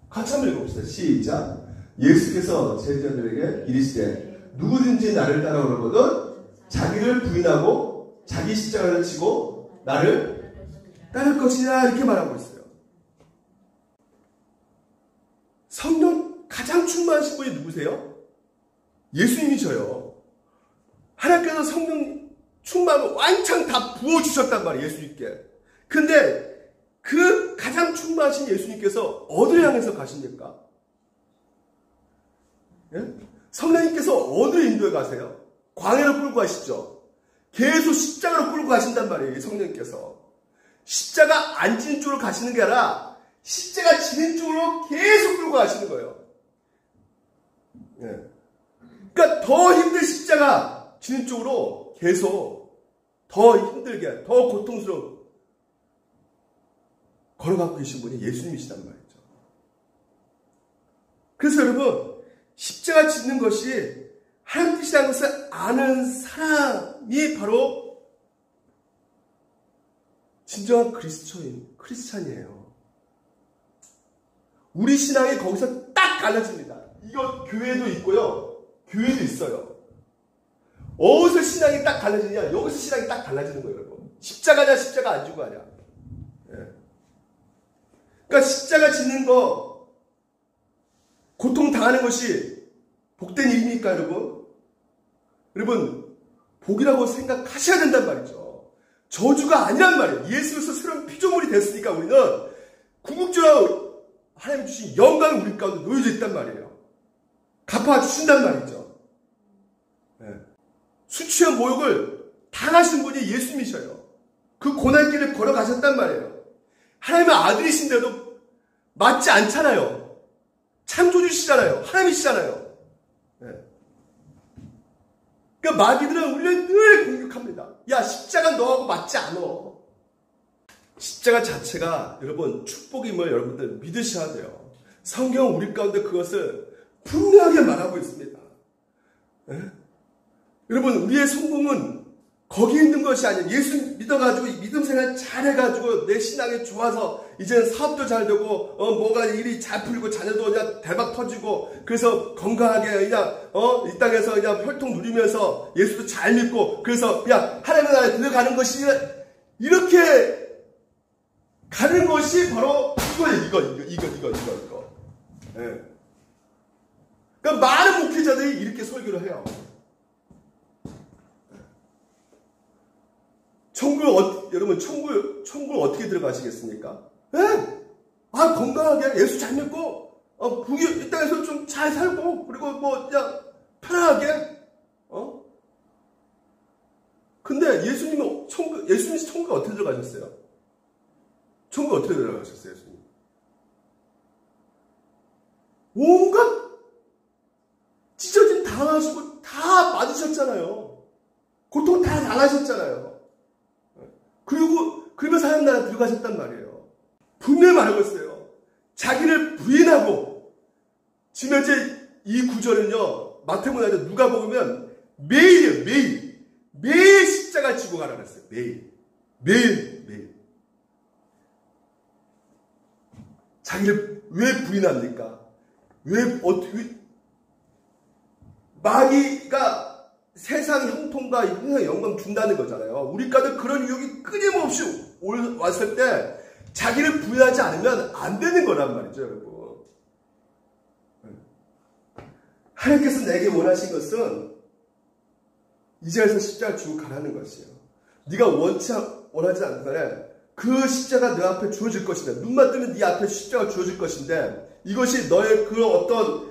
A: 같이 한번 읽어봅시다. 시작. 예수께서 제자들에게 이르시되 누구든지 나를 따라오려거든 자기를 부인하고 자기 십자가를 지고 나를 따를 것이라, 이렇게 말하고 있어요. 성령 가장 충만하신 분이 누구세요? 예수님이셔요. 하나님께서 성령 충만을 왕창 다 부어주셨단 말이에요. 예수님께. 근데 그 가장 충만하신 예수님께서 어디를 향해서 가십니까? 예? 성령님께서 어디를 인도해 가세요? 광야로 끌고 가시죠. 계속 십자가로 끌고 가신단 말이에요. 성령님께서. 십자가 안 지는 쪽으로 가시는 게 아니라 십자가 지는 쪽으로 계속 끌고 가시는 거예요. 예. 그러니까 더 힘든 십자가 지는 쪽으로 계속 더 힘들게, 더 고통스러운 걸어가고 계신 분이 예수님이시단 말이죠. 그래서 여러분, 십자가 짓는 것이 하나님 뜻이라는 것을 아는 사람이 바로 진정한 크리스찬이에요. 우리 신앙이 거기서 딱 갈라집니다. 이거 교회도 있고요, 교회도 있어요. 어디서 신앙이 딱 갈라지냐? 여기서 신앙이 딱 갈라지는 거예요, 여러분. 십자가냐, 십자가 안 주고 하냐. 그러니까 십자가 짓는 거, 고통 당하는 것이 복된 일입니까, 여러분? 여러분, 복이라고 생각하셔야 된단 말이죠. 저주가 아니란 말이에요. 예수로서 새로운 피조물이 됐으니까 우리는 궁극적으로 하나님 주신 영광이 우리 가운데 놓여져 있단 말이에요. 갚아주신단 말이죠. 수치와 모욕을 당하신 분이 예수님이셔요. 그 고난길을 걸어가셨단 말이에요. 하나님의 아들이신데도 맞지 않잖아요. 창조주시잖아요. 하나님이시잖아요. 그러니까 마귀들은 우리를 늘 공격합니다. 야, 십자가 너하고 맞지 않아. 십자가 자체가 여러분 축복임을 여러분들 믿으셔야 돼요. 성경은 우리 가운데 그것을 분명하게 말하고 있습니다. 여러분, 우리의 성공은 거기 있는 것이 아니에요. 예수 믿어가지고 믿음 생활 잘해가지고 내 신앙이 좋아서 이제는 사업도 잘 되고 뭐가 일이 잘 풀리고 자녀도 그냥 대박 터지고 그래서 건강하게 그냥 이 땅에서 그냥 혈통 누리면서 예수도 잘 믿고 그래서 그냥 하나님의 나라에 들어가는 것이 이렇게 가는 것이 바로 이거예요. 이거. 예. 그러니까 많은 목회자들이 이렇게 설교를 해요. 여러분, 천국을 어떻게 들어가시겠습니까? 예? 건강하게, 예수 잘 믿고, 이 땅에서 좀 잘 살고, 그리고 그냥, 편하게, 근데 예수님 천국에 어떻게 들어가셨어요? 천국에 어떻게 들어가셨어요, 예수님? 온갖 찢어짐 당하시고, 다 맞으셨잖아요. 고통 다 당하셨잖아요. 그러면서 하나님 나라 들어가셨단 말이에요. 분명히 말하고 있어요. 자기를 부인하고, 지금 현재 이 구절은요, 마태복음에 누가복음은 매일이에요, 매일. 매일 십자가 지고 가라 그랬어요. 매일. 자기를 왜 부인합니까? 마귀가 세상 형통과 세상 영광 준다는 거잖아요. 우리가도 그런 유혹이 끊임없이 왔을 때 자기를 부인하지 않으면 안 되는 거란 말이죠, 여러분. 하나님께서 내게 원하신 것은 이 자리에서 십자가 주고 가라는 것이에요. 네가 원하지 않는 간에 그 십자가 내 앞에 주어질 것인데, 눈만 뜨면 네 앞에 십자가 주어질 것인데, 이것이 너의 그런 어떤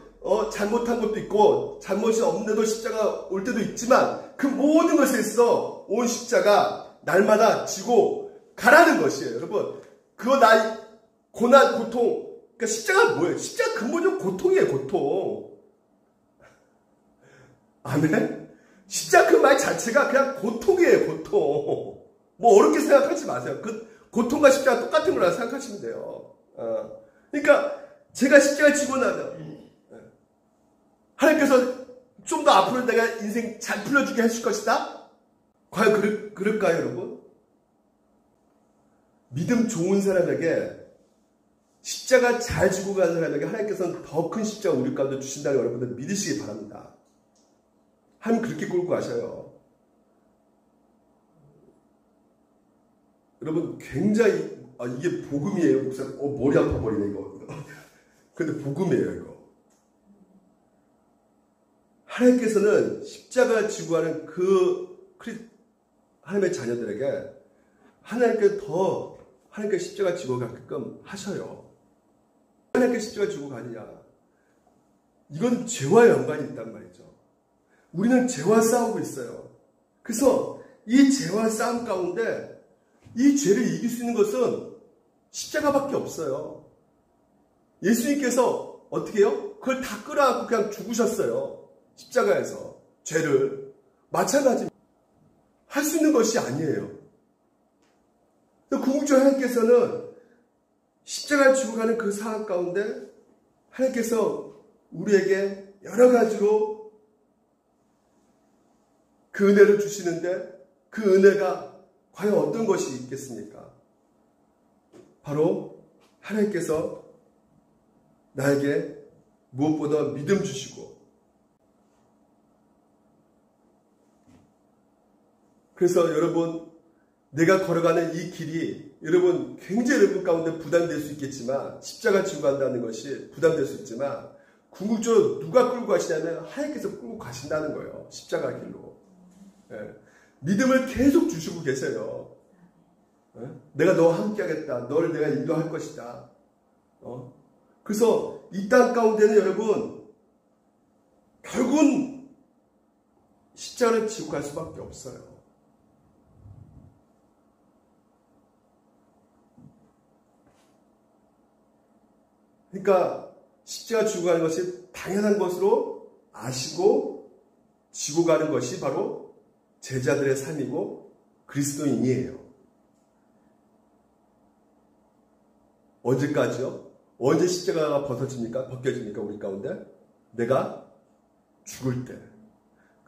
A: 잘못한 것도 있고 잘못이 없는데도 십자가 올 때도 있지만 그 모든 것에 있어 온 십자가 날마다 지고 가라는 것이에요. 여러분, 고난, 고통, 그러니까 십자가 뭐예요? 십자가 근본적으로 고통이에요, 고통. 아멘? 십자가 그 말 자체가 그냥 고통이에요, 고통. 뭐 어렵게 생각하지 마세요. 그 고통과 십자가 똑같은 거라 생각하시면 돼요. 그러니까 제가 십자가 지고 나면 하나님께서 좀 더 앞으로 내가 인생 잘 풀려주게 하실 것이다? 과연 그럴까요, 여러분? 믿음 좋은 사람에게, 십자가 잘 지고 간 사람에게 하나님께서는 더 큰 십자가 우리 가운데 주신다는 걸 여러분들 믿으시기 바랍니다. 하나님 그렇게 끌고 가셔요. 여러분, 굉장히, 이게 복음이에요, 목사. 머리 아파 버리네, 이거. 근데 복음이에요, 이거. 하나님께서는 십자가 지고 가는 하나님의 자녀들에게 하나님께 십자가 지고 가게끔 하셔요. 하나님께 십자가 지고 가느냐. 이건 죄와 연관이 있단 말이죠. 우리는 죄와 싸우고 있어요. 그래서 이 죄와 싸움 가운데 이 죄를 이길 수 있는 것은 십자가밖에 없어요. 예수님께서 어떻게 해요? 그걸 다 끌어안고 그냥 죽으셨어요. 십자가에서 죄를. 마찬가지입니다. 할 수 있는 것이 아니에요. 궁극적으로 하나님께서는 십자가를 지고 가는 그 상황 가운데 하나님께서 우리에게 여러 가지로 그 은혜를 주시는데 그 은혜가 과연 어떤 것이 있겠습니까? 바로 하나님께서 나에게 무엇보다 믿음 주시고, 그래서 여러분, 내가 걸어가는 이 길이 여러분 굉장히 여러분 가운데 부담될 수 있겠지만, 십자가 지고 간다는 것이 부담될 수 있지만, 궁극적으로 누가 끌고 가시냐면 하나님께서 끌고 가신다는 거예요. 십자가 길로. 믿음을 계속 주시고 계세요. 내가 너와 함께 하겠다. 너를 내가 인도할 것이다. 그래서 이 땅 가운데는 여러분 결국은 십자가를 지고 갈 수밖에 없어요. 그러니까 십자가 지고 가는 것이 당연한 것으로 아시고 지고 가는 것이 바로 제자들의 삶이고 그리스도인이에요. 언제까지요? 언제 십자가가 벗겨집니까? 우리 가운데? 내가 죽을 때.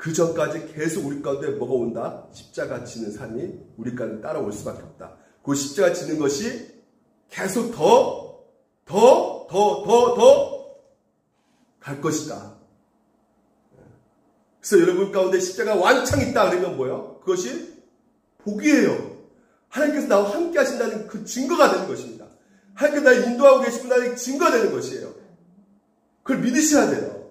A: 그 전까지 계속 우리 가운데 뭐가 온다? 십자가 지는 삶이 우리 가운데 따라올 수밖에 없다. 그 십자가 지는 것이 계속 더 갈 것이다. 그래서 여러분 가운데 십자가 완창 있다 그러면 뭐예요? 그것이 복이에요. 하나님께서 나와 함께 하신다는 그 증거가 되는 것입니다. 하나님께서 나를 인도하고 계시구나의 증거가 되는 것이에요. 그걸 믿으셔야 돼요.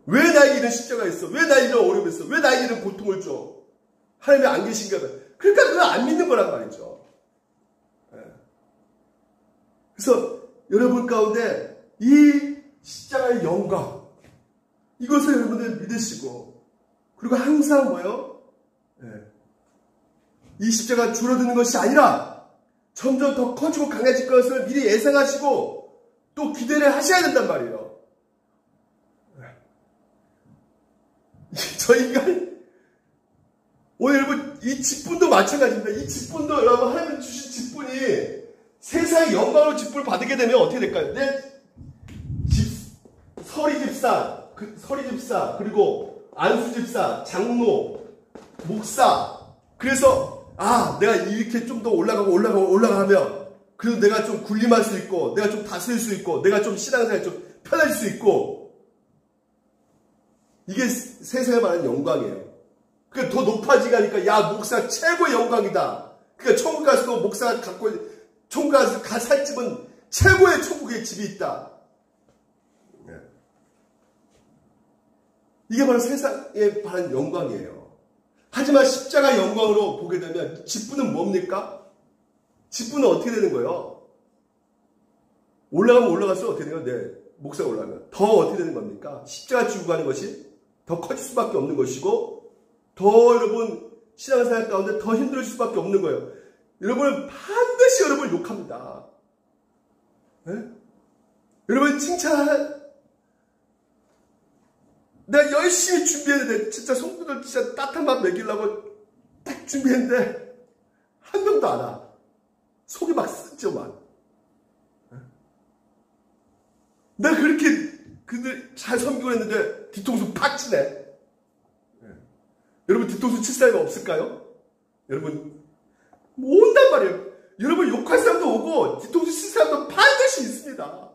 A: 왜 나에게 이런 십자가 있어? 왜 나에게 이런 어려움이 있어? 왜 나에게 이런 고통을 줘? 하나님이 안 계신가 봐요. 그러니까 그걸 안 믿는 거란 말이죠. 그래서 여러분 가운데 이 십자가의 영광, 이것을 여러분들 믿으시고, 그리고 항상 뭐예요? 이 십자가 줄어드는 것이 아니라 점점 더 커지고 강해질 것을 미리 예상하시고 또 기대를 하셔야 된단 말이에요. 저희가 오늘 여러분 이 직분도 마찬가지입니다. 이 직분도 여러분 하나님 주신 직분이 세상의 영광으로 직분을 받게 되면 어떻게 될까요? 서리 집사, 그리고 안수 집사, 장로, 목사. 그래서 내가 이렇게 좀 더 올라가면 그래도 내가 좀 군림할 수 있고, 내가 좀 다스릴 수 있고, 내가 좀 신앙생활 좀 편해질 수 있고, 이게 세상에 말하는 영광이에요. 그러니까 더 높아지니까 야 목사 최고의 영광이다. 그러니까 천국 가서도 목사가 갖고 천국 가서 살 집은 최고의 천국의 집이 있다. 이게 바로 세상에 바른 영광이에요. 하지만 십자가 영광으로 보게 되면 직분은 뭡니까? 직분은 어떻게 되는 거예요? 올라가면 올라갈수록 어떻게 되는 거예요? 네, 목사가 올라가면 더 어떻게 되는 겁니까? 십자가 지고 가는 것이 더 커질 수밖에 없는 것이고, 더 여러분 신앙생활 가운데 더 힘들 수밖에 없는 거예요. 여러분 반드시 여러분을 욕합니다. 네? 여러분 내가 열심히 준비했는데, 진짜 성도들 진짜 따뜻한 밥 먹이려고 딱 준비했는데 한 명도 안 와. 속이 막 쓰죠 막. 내가 그렇게 그들 잘 섬기고 했는데 뒤통수 팍 치네. 여러분 뒤통수 칠 사람이 없을까요? 여러분 온단 말이에요. 여러분 욕할 사람도 오고 뒤통수 칠 사람도 반드시 있습니다.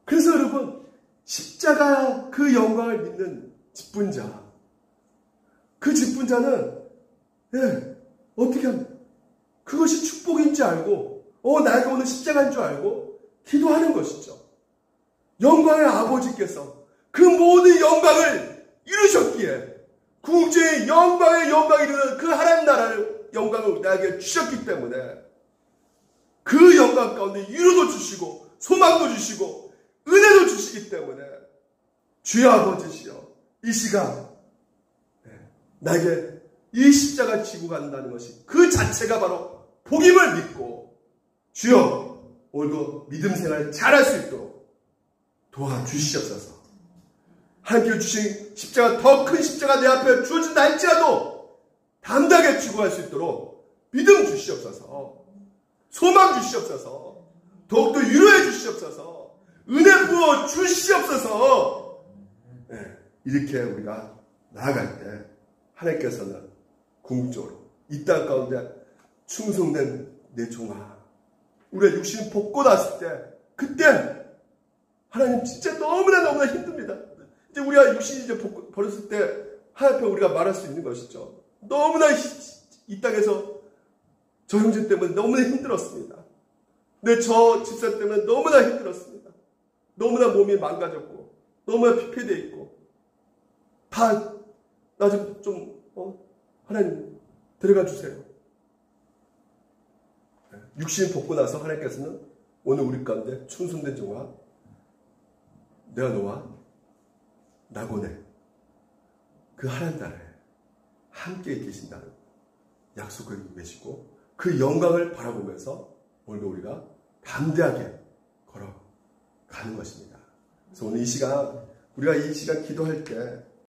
A: 그래서 여러분 십자가 그 영광을 믿는 직분자, 그 직분자는 어떻게 합니까? 그것이 축복인 줄 알고 나에게 오늘 십자가인 줄 알고 기도하는 것이죠. 영광의 아버지께서 그 모든 영광을 이루셨기에, 궁중의 영광의 영광이 이루는 그 하나님 나라의 영광을 나에게 주셨기 때문에 그 영광 가운데 위로도 주시고 소망도 주시고 은혜도 주시기 때문에 주여 아버지시여, 이 시간 나에게 이 십자가 지고 간다는 것이 그 자체가 바로 복임을 믿고, 주여 오늘도 믿음 생활 잘할 수 있도록 도와주시옵소서. 하나님께서 주신 십자가, 더 큰 십자가 내 앞에 주어진다 할지라도 담대하게 지고 갈 수 있도록 믿음 주시옵소서. 소망 주시옵소서. 더욱더 위로해 주시옵소서. 은혜 부어 주시옵소서. 이렇게 우리가 나아갈 때 하나님께서는 궁극적으로 이 땅 가운데 충성된 내 종아, 우리가 육신이 벗고 났을 때, 그때 하나님 진짜 너무나 힘듭니다. 이제 우리가 육신이 이제 버렸을 때 하나님 앞에 우리가 말할 수 있는 것이죠. 너무나 이 땅에서 저 형제 때문에 너무나 힘들었습니다. 저 집사 때문에 너무나 힘들었습니다. 너무나 몸이 망가졌고 너무나 피폐되어 있고 다 나 좀 하나님 데려가 주세요. 육신을 벗고 나서 하나님께서는 오늘 우리 가운데 충성된 종아, 내가 너와 나고네 그 하나님 나라에 함께 계신다는 약속을 계시고, 그 영광을 바라보면서 오늘도 우리가 담대하게 걸어가는 것입니다. 그래서 오늘 이 시간, 우리가 이 시간 기도할 때